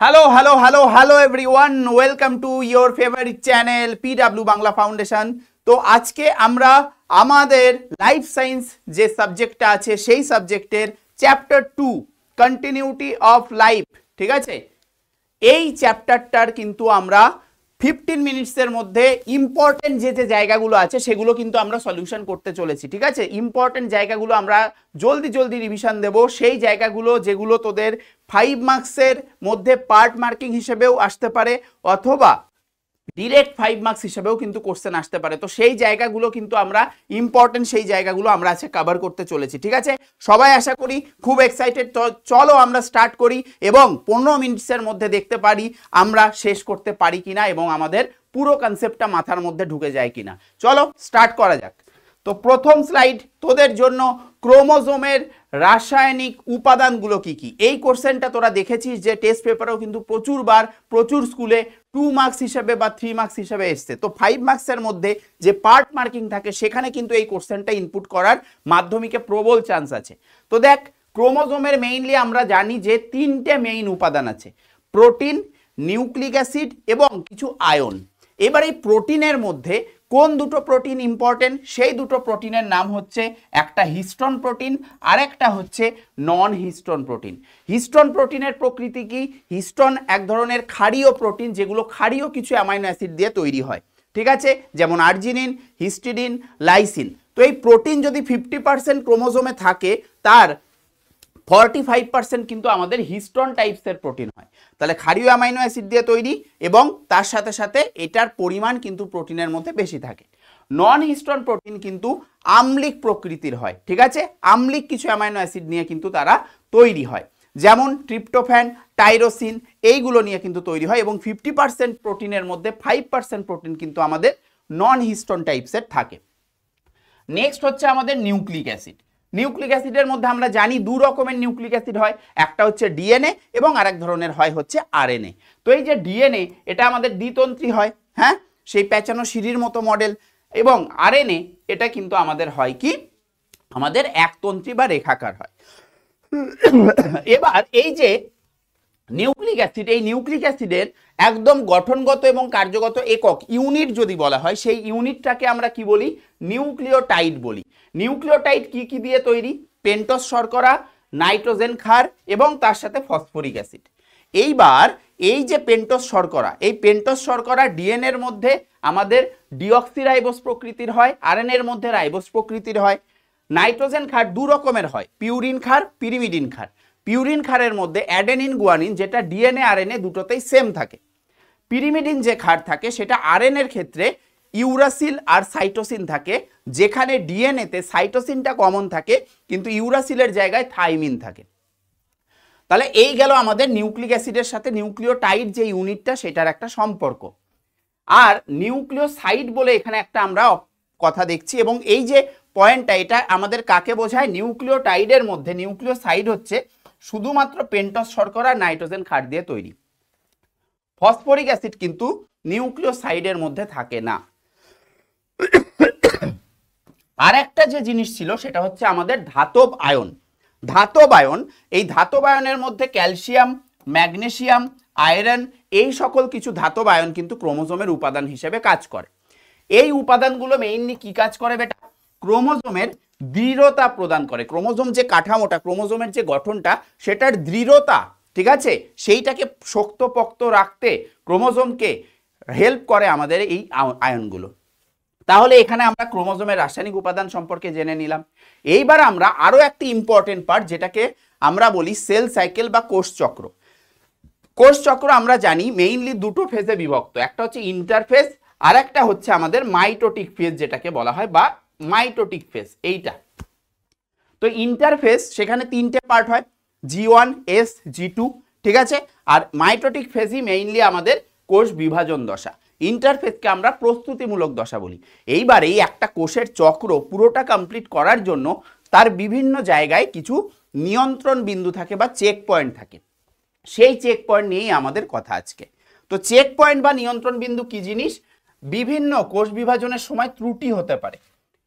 Hello hello hello hello everyone, welcome to your favourite channel PW Bangla foundation. তো আজকে আমরা আমাদের লাইফ সায়েন্স যে সাবজেক্টটা আছে সেই সাবজেক্টের চ্যাপ্টার 2 কন্টিনিউটি অফ লাইফ, ঠিক আছে, এই চ্যাপ্টারটার কিন্তু আমরা 15 মিনিটসের মধ্যে ইম্পর্টেন্ট যে যে জায়গাগুলো আছে সেগুলো কিন্তু আমরা সলিউশন করতে চলেছি, ঠিক আছে। ইম্পর্টেন্ট জায়গাগুলো আমরা জলদি জলদি রিভিশন দেব, সেই জায়গাগুলো যেগুলো তোদের 5 মার্কসের মধ্যে পার্ট মার্কিং হিসেবেও আসতে পারে অথবা ডিরেক্ট 5 মার্কস হিসেবেও কিন্তু কোশ্চেন আসতে পারে। তো সেই জায়গাগুলো কিন্তু আমরা ইম্পর্টেন্ট, সেই জায়গাগুলো আমরা আজকে কভার করতে চলেছি, ঠিক আছে। সবাই আশা করি খুব এক্সাইটেড। চলো আমরা স্টার্ট করি এবং 15 মিনিটসের মধ্যে দেখতে পারি আমরা শেষ করতে পারি কিনা এবং আমাদের পুরো কনসেপ্টটা মাথার মধ্যে ঢুকে যায় কিনা। চলো স্টার্ট করা যাক। তো প্রথম স্লাইড তোদের জন্য, ক্রোমোজোমের রাসায়নিক উপাদানগুলো কি কি। এই কোশ্চেনটা তোরা দেখেছিস যে টেস্ট পেপারেও কিন্তু প্রচুর স্কুলে 2 মার্কস হিসেবে বা 3 মার্কস হিসেবে এসছে। তো 5 মার্কসের মধ্যে যে পার্ট মার্কিং থাকে সেখানে কিন্তু এই কোশ্চেনটা ইনপুট করার মাধ্যমিকে প্রবল চান্স আছে। তো দেখ, ক্রোমোজোমের মেইনলি আমরা জানি যে 3টে মেইন উপাদান আছে, প্রোটিন, নিউক্লিক অ্যাসিড এবং কিছু আয়ন। এবার এই প্রোটিনের মধ্যে কোন দুটো প্রোটিন ইম্পর্টেন্ট, সেই দুটো প্রোটিনের নাম হচ্ছে একটা হিস্টোন প্রোটিন আর একটা হচ্ছে নন হিস্টোন প্রোটিন। হিস্টোন প্রোটিনের প্রকৃতি কি? হিস্টোন এক ধরনের ক্ষারীয় প্রোটিন যেগুলো ক্ষারীয় কিছু অ্যামাইনো অ্যাসিড দিয়ে তৈরি হয়, ঠিক আছে, যেমন আর্জিনিন, হিস্টিডিন, লাইসিন। তো এই প্রোটিন যদি 50% ক্রোমোজোমে থাকে তার 45% কিন্তু আমাদের হিস্টোন টাইপসের প্রোটিন হয়। তাহলে ক্ষারীয় অ্যামাইনো অ্যাসিড দিয়ে তৈরি এবং তার সাথে সাথে এটার পরিমাণ কিন্তু প্রোটিনের মধ্যে বেশি থাকে। নন হিস্টোন প্রোটিন কিন্তু আম্লিক প্রকৃতির হয়, ঠিক আছে, আম্লিক কিছু অ্যামাইনো অ্যাসিড নিয়ে কিন্তু তারা তৈরি হয়, যেমন ট্রিপ্টোফ্যান, টাইরোসিন, এইগুলো নিয়ে কিন্তু তৈরি হয়। এবং 50% প্রোটিনের মধ্যে 5% প্রোটিন কিন্তু আমাদের নন হিস্টোন টাইপসের থাকে। নেক্সট হচ্ছে আমাদের নিউক্লিক অ্যাসিড। নিউক্লিক অ্যাসিডের মধ্যে আমরা জানি 2 রকমের নিউক্লিক অ্যাসিড হয়, একটা হচ্ছে ডিএনএ এবং আরেক ধরনের হয় হচ্ছে আরএনএ। তো এই যে ডিএনএ এটা আমাদের দ্বিতন্ত্রী হয়, হ্যাঁ, সেই পেঁচানো সিঁড়ির মতো মডেল, এবং আরএনএ এটা কিন্তু আমাদের হয় কি, আমাদের একতন্ত্রী বা রেখাকার হয়। এবার এই যে নিউক্লিক অ্যাসিড, এই নিউক্লিক অ্যাসিডের একদম গঠনগত এবং কার্যগত একক ইউনিট যদি বলা হয়, সেই ইউনিটটাকে আমরা কি বলি? নিউক্লিওটাইড বলি। নিউক্লিওটাইড কি কি দিয়ে তৈরি? পেন্টোজ শর্করা, নাইট্রোজেন ক্ষার এবং তার সাথে ফসফরিক অ্যাসিড। এইবার এই যে পেন্টোজ শর্করা, এই পেন্টোজ শর্করা ডিএনএ এর মধ্যে আমাদের ডিঅক্সিরাইবোজ প্রকৃতির হয়, আরএনএ এর মধ্যে রাইবোজ প্রকৃতির হয়। নাইট্রোজেন ক্ষার 2 রকমের হয়, পিউরিন ক্ষার, পিরিমিডিন ক্ষার। পিউরিন ক্ষারের মধ্যে অ্যাডেনিন গুয়ানিন, যেটা ডিএনএ আরএনএ দুটোতেই সেম থাকে। পিরিমিডিন যে ক্ষার থাকে সেটা আরএনএর ক্ষেত্রে ইউরাসিল আর সাইটোসিন থাকে, যেখানে ডিএনএতে সাইটোসিনটা কমন থাকে কিন্তু ইউরাসিলের জায়গায় থাইমিন থাকে। তাহলে এই গেল আমাদের নিউক্লিক অ্যাসিডের সাথে নিউক্লিওটাইড যে ইউনিটটা সেটার একটা সম্পর্ক। আর নিউক্লিওসাইড বলে এখানে একটা আমরা কথা দেখছি, এবং এই যে পয়েন্টটা এটা আমাদের কাকে বোঝায়? নিউক্লিওটাইডের মধ্যে নিউক্লিওসাইড হচ্ছে শুধুমাত্র পেন্টোজ শর্করা, নাইট্রোজেন ক্ষার দিয়ে তৈরি। ফসফরিক অ্যাসিড কিন্তু নিউক্লিওসাইডের মধ্যে থাকে না। আর একটা যে জিনিস ছিল সেটা হচ্ছে আমাদের ধাতব আয়ন। ধাতব আয়ন, এই ধাতব আয়নের মধ্যে ক্যালসিয়াম, ম্যাগনেসিয়াম, আয়রন, এই সকল কিছু ধাতব আয়ন কিন্তু ক্রোমোজোমের উপাদান হিসেবে কাজ করে। এই উপাদানগুলো মেইনলি কি কাজ করে বেটা? ক্রোমোজোমের দৃঢ়তা প্রদান করে। ক্রোমোজোম যে কাঠামোটা, ক্রোমোজোমের যে গঠনটা, সেটার দৃঢ়তা, ঠিক আছে, সেইটাকে শক্তপোক্ত রাখতে ক্রোমোজোমকে হেল্প করে আমাদের এই আয়নগুলো। তাহলে এখানে আমরা ক্রোমোজোমের রাসায়নিক উপাদান সম্পর্কে জেনে নিলাম। এইবার আমরা আরো একটি ইম্পর্টেন্ট পার্ট, যেটাকে আমরা বলি সেল সাইকেল বা কোষ চক্র। কোষ চক্র আমরা জানি মেইনলি 2টো ফেজে বিভক্ত, একটা হচ্ছে ইন্টারফেজ আর একটা হচ্ছে আমাদের মাইটোটিক ফেজ যেটাকে বলা হয়, বা মাইটোটিক ফেজ এইটা। তো ইন্টারফেজ সেখানে 3টে পার্ট হয়, G1, S, G2, ঠিক আছে। আর মাইটোটিক ফেজই মেইনলি আমাদের কোষ বিভাজন দশা। ইন্টারফেজকে আমরা প্রস্তুতিমূলক দশা বলি। এইবার এই একটা কোষের চক্র পুরোটা কমপ্লিট করার জন্য তার বিভিন্ন জায়গায় কিছু নিয়ন্ত্রণ বিন্দু থাকে বা চেক পয়েন্ট থাকে। সেই চেক পয়েন্ট নিয়েই আমাদের কথা আজকে। তো চেক পয়েন্ট বা নিয়ন্ত্রণ বিন্দু কি জিনিস? বিভিন্ন কোষ বিভাজনের সময় ত্রুটি হতে পারে,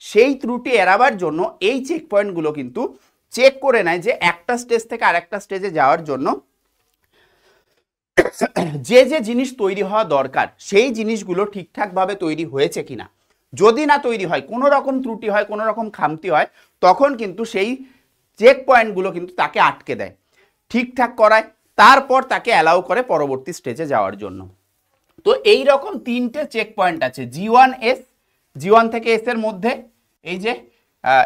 সেই ত্রুটি এড়াবার জন্য এই চেক পয়েন্টগুলো কিন্তু চেক করে নেয় যে একটা স্টেজ থেকে আরেকটা স্টেজে যাওয়ার জন্য যে যে জিনিস তৈরি হওয়া দরকার সেই জিনিসগুলো ঠিকঠাকভাবে তৈরি হয়েছে কিনা। যদি না তৈরি হয়, কোনো রকম ত্রুটি হয়, কোনো রকম খামতি হয়, তখন কিন্তু সেই চেক পয়েন্টগুলো কিন্তু তাকে আটকে দেয়, ঠিকঠাক করায়, তারপর তাকে অ্যালাউ করে পরবর্তী স্টেজে যাওয়ার জন্য। তো এই রকম তিনটে চেক পয়েন্ট আছে, G1S, G1 থেকে S এর মধ্যে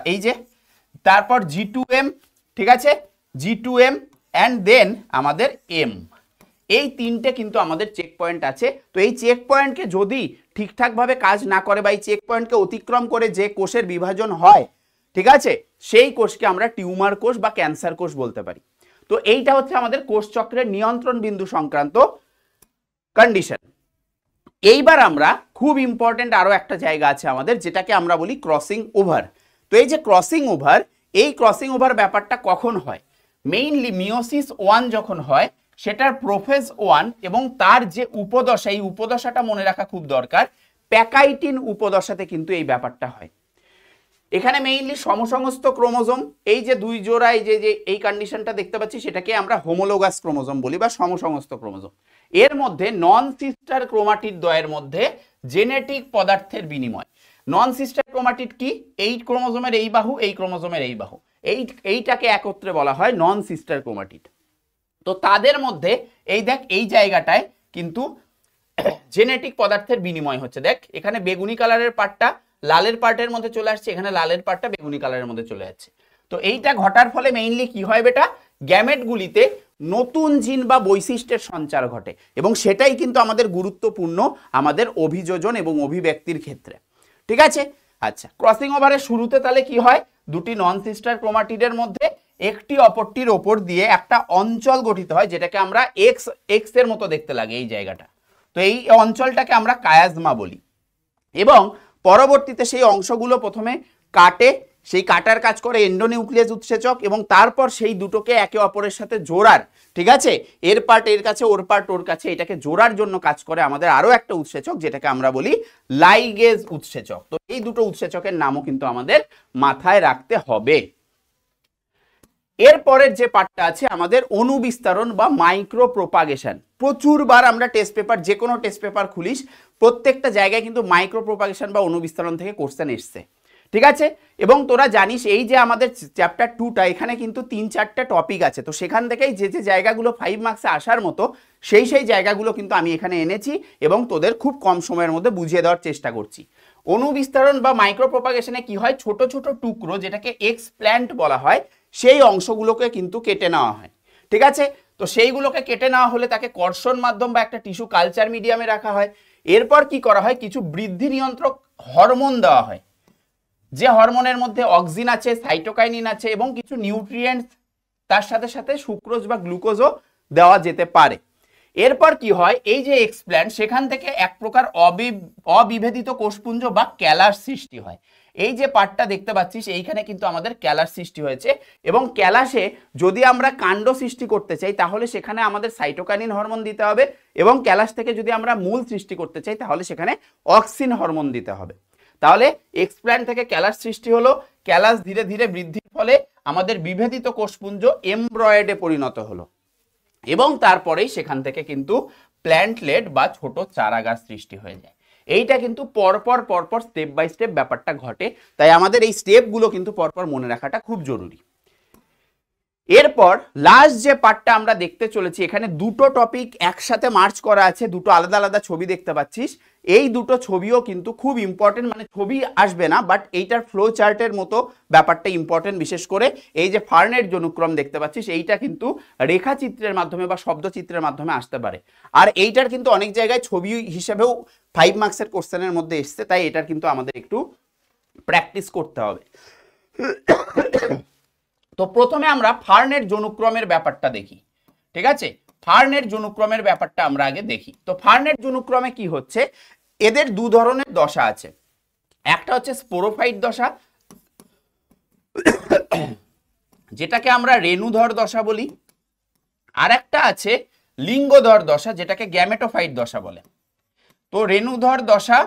এই যে তারপর G2M, ঠিক আছে, G2M অ্যান্ড দেন আমাদের M, এই তিনটে কিন্তু আমাদের চেক পয়েন্ট আছে। তো এই চেক পয়েন্টকে যদি ঠিকঠাকভাবে কাজ না করে বা এই চেক পয়েন্টকে অতিক্রম করে যে কোষের বিভাজন হয়, ঠিক আছে, সেই কোষকে আমরা টিউমার কোষ বা ক্যান্সার কোষ বলতে পারি। তো এইটা হচ্ছে আমাদের কোষ চক্রের নিয়ন্ত্রণ বিন্দু সংক্রান্ত কন্ডিশন। এইবার আমরা খুব ইম্পর্টেন্ট আরো একটা জায়গা আছে আমাদের, যেটাকে আমরা বলি ক্রসিং ওভার। তো এই যে ক্রসিং ওভার, এই ক্রসিং ওভার ব্যাপারটা কখন হয়? মেইনলি মিওসিস 1 যখন হয়, সেটার প্রোফেজ 1 এবং তার যে উপদশা, এই উপদশাটা মনে রাখা খুব দরকার, প্যাকাইটিন উপদশাতে কিন্তু এই ব্যাপারটা হয়। এখানে মেইনলি সমসংস্থ ক্রোমোজোম, এই যে দুই জোড়া, এই যে এই কন্ডিশনটা দেখতে পাচ্ছি, সেটাকে আমরা হোমোলোগাস ক্রোমোজোম বলি বা সমসংস্থ ক্রোমোজোম। এর মধ্যে নন সিস্টার ক্রোমাটিড দ্বয়ের মধ্যে জেনেটিক পদার্থের বিনিময়। নন সিস্টার ক্রোমাটিড কি? এই ক্রোমোজোমের এই বাহু, এই ক্রোমোজোমের এই বাহু, এইটাকে একত্রে বলা হয় নন সিস্টার ক্রোমাটিড। তো তাদের মধ্যে এই দেখ, এই জায়গাটায় কিন্তু জেনেটিক পদার্থের বিনিময় হচ্ছে। দেখ এখানে বেগুনি কালারের পার্টটা লালের পার্টের মধ্যে চলে আসছে, এখানে লালের পার্টটা বেগুনি কালারের মধ্যে চলে যাচ্ছে। তো এইটা ঘটার ফলে মেইনলি কি হয় বেটা? গ্যামেটগুলিতে নতুন জিন বা বৈশিষ্ট্যের সঞ্চার ঘটে, এবং সেটাই কিন্তু আমাদের গুরুত্বপূর্ণ আমাদের অভিযোজন এবং অভিব্যক্তির ক্ষেত্রে, ঠিক আছে। আচ্ছা, ক্রসিং ওভারের শুরুতে তাহলে কি হয়? দুটি নন সিস্টার ক্রোমাটিডের মধ্যে একটি অপরটির ওপর দিয়ে একটা অঞ্চল গঠিত হয়, যেটাকে আমরা এক্স এর মতো দেখতে লাগে এই জায়গাটা। তো এই অঞ্চলটাকে আমরা কায়াজমা বলি, এবং পরবর্তীতে সেই অংশগুলো প্রথমে কাটে, সেই কাটার কাজ করে এন্ডোনিউক্লিয়াস উৎসেচক, এবং তারপর সেই দুটোকে একে অপরের সাথে জোড়ার, ঠিক আছে, এর পার্ট এর কাছে, ওর পার্ট ওর কাছে, এটাকে জোড়ার জন্য কাজ করে আমাদের আরো একটা উৎসেচক, যেটাকে আমরা বলি লাইগেজ উৎসেচক। তো এই দুটো উৎসেচকের নামও কিন্তু আমাদের মাথায় রাখতে হবে। এরপরের যে পার্টটা আছে আমাদের অনুবিস্তারণ বা মাইক্রো প্রোপাগেশন। প্রচুরবার আমরা টেস্ট পেপার, যে কোনো টেস্ট পেপার খুলিস, প্রত্যেকটা জায়গায় কিন্তু মাইক্রো প্রোপাগেশন বা অনুবিস্তারণ থেকে কোশ্চেন এসছে, ঠিক আছে। এবং তোরা জানিস এই যে আমাদের চ্যাপ্টার 2টা, এখানে কিন্তু 3-4টে টপিক আছে। তো সেখান থেকেই যে যে জায়গাগুলো 5 মার্কসে আসার মতো, সেই জায়গাগুলো কিন্তু আমি এখানে এনেছি এবং তোদের খুব কম সময়ের মধ্যে বুঝিয়ে দেওয়ার চেষ্টা করছি। অনুবিস্তারণ বা মাইক্রো প্রোপাগেশনে কি হয়? ছোট ছোট টুকরো, যেটাকে এক্সপ্ল্যান্ট বলা হয়, সেই অংশগুলোকে কিন্তু কেটে নেওয়া হয়, ঠিক আছে। তো সেইগুলোকে কেটে নেওয়া হলে তাকে কর্ষণ মাধ্যম বা একটা টিস্যু কালচার মিডিয়ামে রাখা হয়। এরপর কি করা হয়? কিছু বৃদ্ধি নিয়ন্ত্রক হরমোন দেওয়া হয়, যে হরমোনের মধ্যে অক্সিন আছে, সাইটোকাইনিন আছে, এবং কিছু নিউট্রিয়েন্টস, তার সাথে সাথে সুক্রোজ বা গ্লুকোজও দেওয়া যেতে পারে। এরপর কি হয়? এই যে এক্সপ্ল্যান্ট, সেখান থেকে এক প্রকার অবিভেদিত কোষপুঞ্জ বা ক্যালাস সৃষ্টি হয়। এই যে পার্টটা দেখতে পাচ্ছিস, এইখানে কিন্তু আমাদের ক্যালাস সৃষ্টি হয়েছে, এবং ক্যালাসে যদি আমরা কাণ্ড সৃষ্টি করতে চাই, তাহলে সেখানে আমাদের সাইটোকাইনিন হরমোন দিতে হবে, এবং ক্যালাস থেকে যদি আমরা মূল সৃষ্টি করতে চাই, তাহলে সেখানে অক্সিন হরমোন দিতে হবে। তাহলে এক্সপ্ল্যান্ট থেকে ক্যালাস সৃষ্টি হলো, ক্যালাস ধীরে ধীরে বৃদ্ধির ফলে আমাদের বিভেদিত কোষপুঞ্জ এমব্রয়েডে পরিণত হলো, এবং তারপরেই সেখান থেকে কিন্তু প্ল্যান্টলেট বা ছোট চারা গাছ সৃষ্টি হয়ে যায়। এইটা কিন্তু পরপর স্টেপ বাই স্টেপ ব্যাপারটা ঘটে, তাই আমাদের এই স্টেপগুলো কিন্তু পরপর মনে রাখাটা খুব জরুরি। এরপর লাস্ট যে পার্টটা আমরা দেখতে চলেছি, এখানে দুটো টপিক একসাথে মার্চ করা আছে, দুটো আলাদা আলাদা ছবি দেখতে পাচ্ছিস। এই দুটো ছবিও কিন্তু খুব ইম্পর্টেন্ট, মানে ছবি আসবে না, বাট এইটার ফ্লো চার্টের মতো ব্যাপারটা ইম্পর্টেন্ট। বিশেষ করে এই যে ফার্নের জনুক্রম দেখতে পাচ্ছিস, এইটা কিন্তু রেখাচিত্রের মাধ্যমে বা শব্দচিত্রের মাধ্যমে আসতে পারে, আর এইটার কিন্তু অনেক জায়গায় ছবি হিসেবেও 5 মার্কসের কোশ্চেনের মধ্যে এসছে, তাই এটার কিন্তু আমাদের একটু প্র্যাকটিস করতে হবে। তো প্রথমে আমরা ফার্নের জনুক্রমের ব্যাপারটা দেখি, ঠিক আছে। ফার্নের জনুক্রমের ব্যাপারটা আমরা আগে দেখি। তো ফার্নের জনুক্রমে কি হচ্ছে? এদের দু ধরনের দশা আছে, একটা হচ্ছে স্পোরোফাইট দশা, যেটাকে আমরা রেণুধর দশা বলি, আর একটা আছে লিঙ্গধর দশা, যেটাকে গ্যামেটোফাইট দশা বলে। তো রেণুধর দশা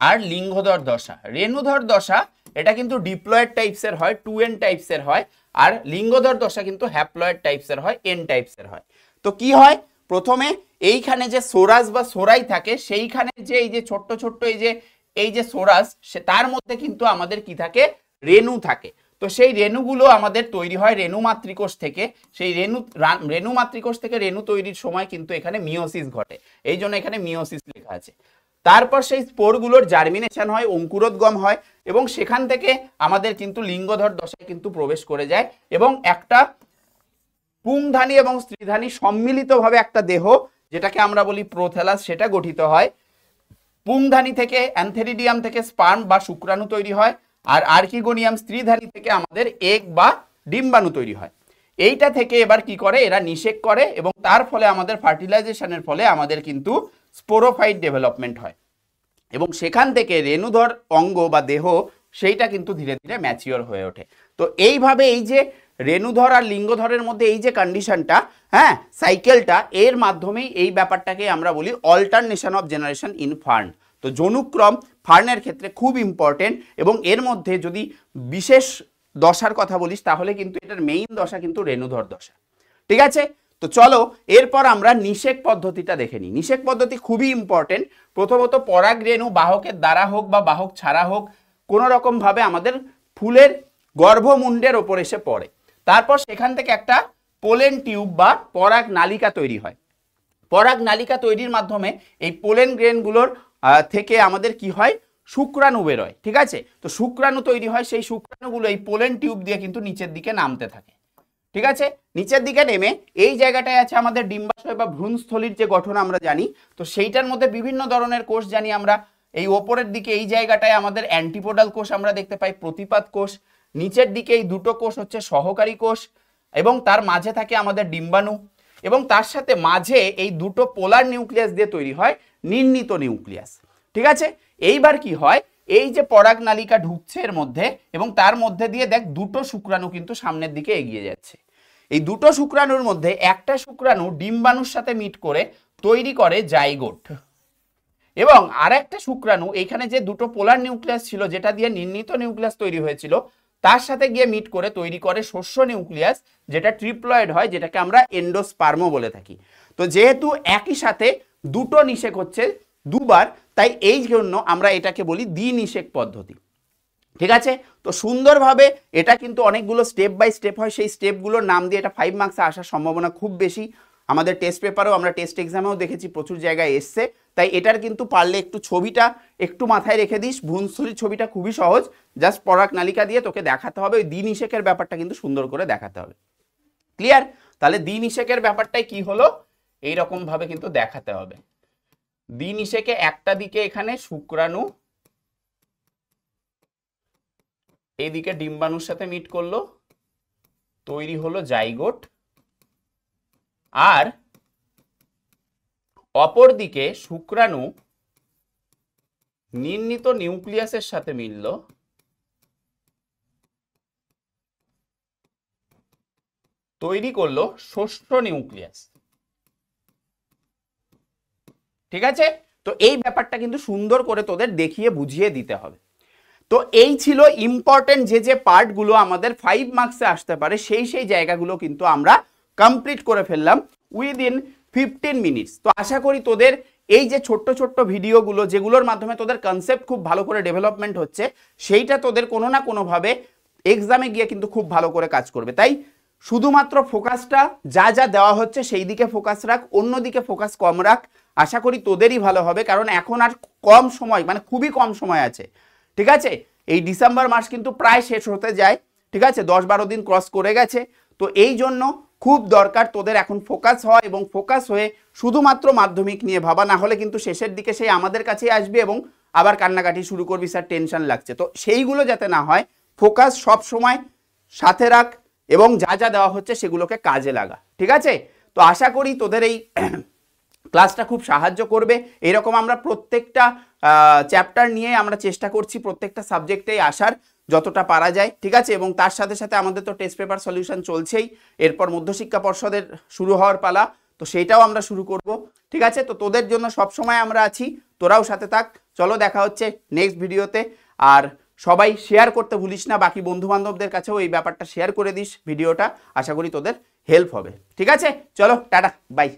আর লিঙ্গধর দশা। রেণুধর দশা এটা কিন্তু ডিপ্লয়েড টাইপসের হয়, 2n টাইপসের হয়, আর লিঙ্গধর দশা কিন্তু হ্যাপ্লয়েড টাইপসের হয়, n টাইপসের হয়। তো কি হয়? প্রথমে এইখানে যে সোরাস বা সোরাই থাকে সেইখানে যে এই যে ছোট্ট ছোট্ট এই যে সোরাস সে তার মধ্যে কিন্তু আমাদের কি থাকে, রেণু থাকে। তো সেই রেণুগুলো আমাদের তৈরি হয় রেণু মাতৃকোষ থেকে। সেই রেণু মাতৃকোষ থেকে রেণু তৈরির সময় কিন্তু এখানে মিওসিস ঘটে, এই জন্য এখানে মিওসিস লেখা আছে। তারপর সেই স্পোরগুলোর জার্মিনেশন হয়, অঙ্কুরোদ্গম হয় এবং সেখান থেকে আমাদের কিন্তু লিঙ্গধর দশায় কিন্তু প্রবেশ করে যায় এবং একটা পুংধানী এবং স্ত্রীধানী সম্মিলিতভাবে একটা দেহ, যেটাকে আমরা বলি প্রোথ্যালাস, সেটা গঠিত হয়। পুংধানী থেকে অ্যান্থেরিডিয়াম থেকে স্পার্ম বা শুক্রাণু তৈরি হয়, আর আর্কিগোনিয়াম স্ত্রীধানী থেকে আমাদের এগ বা ডিম্বাণু তৈরি হয়। এইটা থেকে এবার কি করে, এরা নিষেক করে এবং তার ফলে আমাদের ফার্টিলাইজেশনের ফলে আমাদের কিন্তু স্পোরোফাইট ডেভেলপমেন্ট হয় এবং সেখান থেকে রেণুধর অঙ্গ বা দেহ সেইটা কিন্তু ধীরে ধীরে ম্যাচিওর হয়ে ওঠে। তো এইভাবে এই যে রেণুধর আর লিঙ্গধরের মধ্যে এই যে কন্ডিশনটা, হ্যাঁ, সাইকেলটা, এর মাধ্যমেই এই ব্যাপারটাকে আমরা বলি alternation of generation in fern. তো জনুক্রম ফার্নের ক্ষেত্রে খুব ইম্পর্টেন্ট এবং এর মধ্যে যদি বিশেষ দশার কথা বলিস তাহলে কিন্তু এটার মেইন দশা কিন্তু রেণুধর দশা। ঠিক আছে, তো চলো এরপর আমরা নিষেক পদ্ধতিটা দেখে নিই। নিষেক পদ্ধতি খুবই ইম্পর্টেন্ট। প্রথমত পরাগ রেণু বাহকের দ্বারা হোক বা বাহক ছাড়া হোক কোনো রকম ভাবে আমাদের ফুলের গর্ভমুণ্ডের ওপর এসে পড়ে, তারপর সেখান থেকে একটা পোলেন টিউব বা পরাগ নালিকা তৈরি হয়। পরাগ নালিকা তৈরির মাধ্যমে এই পোলেন গ্রেনগুলোর থেকে আমাদের কি হয়, শুক্রাণু বেরোয়। ঠিক আছে, তো শুক্রাণু তৈরি হয়, সেই শুক্রাণুগুলো এই পোলেন টিউব দিয়ে কিন্তু নিচের দিকে নামতে থাকে। ঠিক আছে, নিচের দিকে নেমে এই জায়গাটায় আছে আমাদের ডিম্বাশয় বা ভ্রূণস্থলীর যে গঠন আমরা জানি। তো সেইটার মধ্যে বিভিন্ন ধরনের কোষ জানি আমরা। এই ওপরের দিকে এই জায়গাটায় আমাদের অ্যান্টিপোডাল কোষ আমরা দেখতে পাই, প্রতিপাদ কোষ। নিচের দিকে এই দুটো কোষ হচ্ছে সহকারী কোষ এবং তার মাঝে থাকে আমাদের ডিম্বাণু এবং তার সাথে মাঝে এই দুটো পোলার নিউক্লিয়াস দিয়ে তৈরি হয় নির্ণীত নিউক্লিয়াস। ঠিক আছে, এইবার কি হয়, এই যে পরাগ নালিকা ঢুকছে এর মধ্যে এবং তার মধ্যে দিয়ে দেখ দুটো শুক্রাণু কিন্তু সামনের দিকে এগিয়ে যাচ্ছে। এই দুটো শুক্রাণুর মধ্যে একটা শুক্রাণু ডিম্বাণুর সাথে মিট করে তৈরি করে জাইগোট এবং আর একটা শুক্রাণু এইখানে যে দুটো পোলার নিউক্লিয়াস ছিল যেটা দিয়ে নির্ণীত নিউক্লিয়াস তৈরি হয়েছিল তার সাথে গিয়ে মিট করে তৈরি করে শস্য নিউক্লিয়াস, যেটা ট্রিপ্লয়েড হয়, যেটাকে আমরা এন্ডোস্পার্মও বলে থাকি। তো যেহেতু একই সাথে দুটো নিষেক হচ্ছে দুবার, তাই এই জন্য আমরা এটাকে বলি দ্বিনিষেক পদ্ধতি। ঠিক আছে, তো সুন্দরভাবে এটা কিন্তু অনেকগুলো স্টেপ বাই স্টেপ হয়, সেই স্টেপগুলোর নাম দিয়ে এটা 5 মার্কসে আসার সম্ভাবনা খুব বেশি। আমাদের টেস্ট পেপারেও আমরা টেস্ট এক্সামেও দেখেছি প্রচুর জায়গায় এসছে, তাই এটার কিন্তু পারলে একটু ছবিটা একটু মাথায় রেখে দিস। ভ্রূণস্থলীর ছবিটা খুবই সহজ, জাস্ট পরাগ নালিকা দিয়ে তোকে দেখাতে হবে, ওই দ্বিনিষেকের ব্যাপারটা কিন্তু সুন্দর করে দেখাতে হবে। ক্লিয়ার? তাহলে দ্বিনিষেকের ব্যাপারটাই কি হলো, এইরকম ভাবে কিন্তু দেখাতে হবে। দ্বিনিষেকে একটা দিকে এখানে শুক্রাণু এইদিকে ডিম্বাণুর সাথে মিট করলো, তৈরি হলো জাইগোট, আর অপর দিকে শুক্রাণু নির্ণীত নিউক্লিয়াসের সাথে মিলল, তৈরি করলো ষষ্ঠ নিউক্লিয়াস। ঠিক আছে, তো এই ব্যাপারটা কিন্তু সুন্দর করে তোদের দেখিয়ে বুঝিয়ে দিতে হবে। তো এই ছিল ইম্পর্টেন্ট যে পার্টগুলো আমাদের 5 মার্কসে আসতে পারে, সেই জায়গাগুলো কিন্তু আমরা কমপ্লিট করে ফেললাম উইদিন 15 মিনিটস। তো আশা করি তোদের এই যে ছোট্ট ছোট্ট ভিডিওগুলো যেগুলোর মাধ্যমে তোদের কনসেপ্ট খুব ভালো করে ডেভেলপমেন্ট হচ্ছে, সেইটা তোদের কোনো না কোনোভাবে এক্সামে গিয়ে কিন্তু খুব ভালো করে কাজ করবে। তাই শুধুমাত্র ফোকাসটা যা যা দেওয়া হচ্ছে সেই দিকে ফোকাস রাখ, অন্যদিকে ফোকাস কম রাখ। আশা করি তোদেরই ভালো হবে, কারণ এখন আর কম সময়, মানে খুবই কম সময় আছে। ঠিক আছে, এই ডিসেম্বর মাস কিন্তু প্রায় শেষ হতে যায়। ঠিক আছে, 10-12 দিন ক্রস করে গেছে। তো এই জন্য খুব দরকার তোদের এখন ফোকাস হয় এবং ফোকাস হয়ে শুধুমাত্র মাধ্যমিক নিয়ে ভাবা, না হলে কিন্তু শেষের দিকে সেই আমাদের কাছেই আসবে এবং আবার কান্নাকাটি শুরু করবি, স্যার টেনশন লাগছে। তো সেইগুলো যাতে না হয়, ফোকাস সব সময় সাথে রাখ এবং যা যা দেওয়া হচ্ছে সেগুলোকে কাজে লাগা। ঠিক আছে, তো আশা করি তোদের এই ক্লাসটা খুব সাহায্য করবে। এরকম আমরা প্রত্যেকটা চ্যাপ্টার নিয়ে আমরা চেষ্টা করছি প্রত্যেকটা সাবজেক্টেই আসার যতটা পারা যায়। ঠিক আছে, এবং তার সাথে সাথে আমাদের তো টেস্ট পেপার সলিউশন চলছেই, এরপর মধ্যশিক্ষা পর্ষদের শুরু হওয়ার পালা, তো সেইটাও আমরা শুরু করব। ঠিক আছে, তো তোদের জন্য সব সময় আমরা আছি, তোরাও সাথে থাক। চলো দেখা হচ্ছে নেক্সট ভিডিওতে। আর সবাই শেয়ার করতে ভুলিস না, বাকি বন্ধু বান্ধবদের কাছেও এই ব্যাপারটা শেয়ার করে দিস ভিডিওটা, আশা করি তোদের হেল্প হবে। ঠিক আছে, চলো টাটা, বাই।